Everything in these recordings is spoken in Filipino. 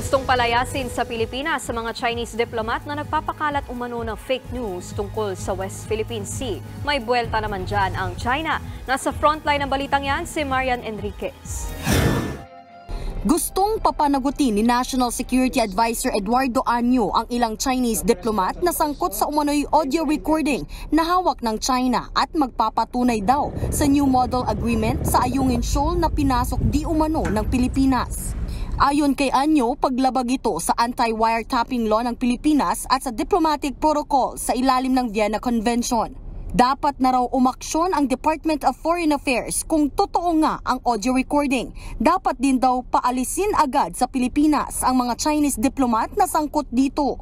Gustong palayasin sa Pilipinas sa mga Chinese diplomat na nagpapakalat umano ng fake news tungkol sa West Philippine Sea. May buwelta naman dyan ang China. Nasa frontline ng balitang yan si Marian Enriquez. Gustong papanagutin ni National Security Advisor Eduardo Anyo ang ilang Chinese diplomat na sangkot sa umano'y audio recording na hawak ng China at magpapatunay daw sa New Model Agreement sa Ayungin Shoal na pinasok di umano ng Pilipinas. Ayon kay Anyo, paglabag ito sa anti-wiretapping law ng Pilipinas at sa diplomatic protocol sa ilalim ng Vienna Convention. Dapat na raw umaksyon ang Department of Foreign Affairs kung totoo nga ang audio recording. Dapat din daw paalisin agad sa Pilipinas ang mga Chinese diplomat na sangkot dito.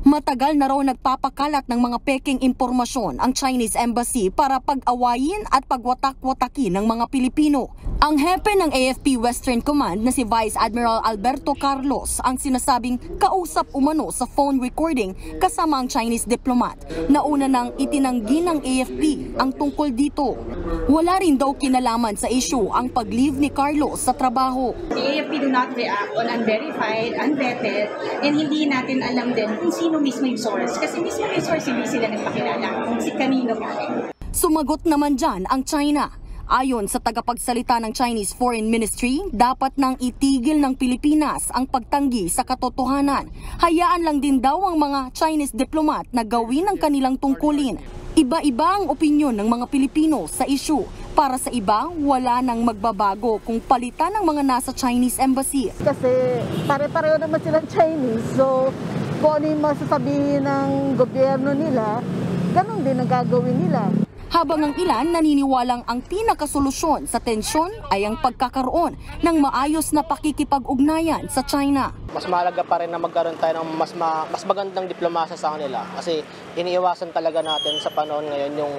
Matagal na raw nagpapakalat ng mga peking impormasyon ang Chinese Embassy para pag-awayin at pagwatak-watakin ng mga Pilipino. Ang hepe ng AFP Western Command na si Vice Admiral Alberto Carlos ang sinasabing kausap umano sa phone recording kasama ang Chinese diplomat. Nauna nang itinanggi ng AFP ang tungkol dito. Wala rin daw kinalaman sa issue ang pag-leave ni Carlos sa trabaho. The AFP do not react on unverified, unvetted, and hindi natin alam din kung sino mismo yung source. Kasi mismo yung source hindi sila nagpakilala kung si kanino galing. Sumagot naman dyan ang China. Ayon sa tagapagsalita ng Chinese Foreign Ministry, dapat nang itigil ng Pilipinas ang pagtanggi sa katotohanan. Hayaan lang din daw ang mga Chinese diplomat na gawin ang kanilang tungkulin. Iba-iba ang opinyon ng mga Pilipino sa issue. Para sa iba, wala nang magbabago kung palitan ng mga nasa Chinese Embassy. Kasi pare-pareho naman silang Chinese, so kung ano yung masasabihin ng gobyerno nila, ganun din ang gagawin nila. Habang ang ilan naniniwalang ang pinakasolusyon sa tensyon ay ang pagkakaroon ng maayos na pakikipag-ugnayan sa China. Mas mahalaga pa rin na magkaroon tayo ng mas magandang diplomasya sa kanila kasi iniiwasan talaga natin sa panahon ngayon yung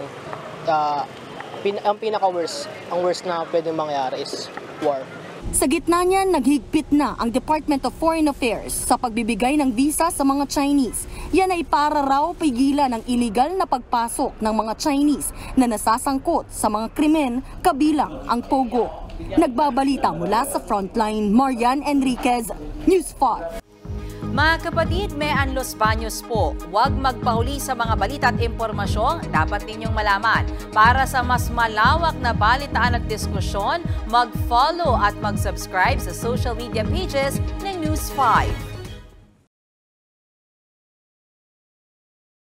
ang pinaka-worst, ang worst na pwedeng mangyari is war. Sa gitna niyan, naghigpit na ang Department of Foreign Affairs sa pagbibigay ng visa sa mga Chinese. Yan ay para raw pigilan ang illegal na pagpasok ng mga Chinese na nasasangkot sa mga krimen kabilang ang Pogo. Nagbabalita mula sa Frontline, Marian Enriquez, News 5. Mga kapatid, may Los Baños po. Huwag magpahuli sa mga balita at impormasyong dapat ninyong malaman. Para sa mas malawak na balitaan at diskusyon, mag-follow at mag-subscribe sa social media pages ng News 5.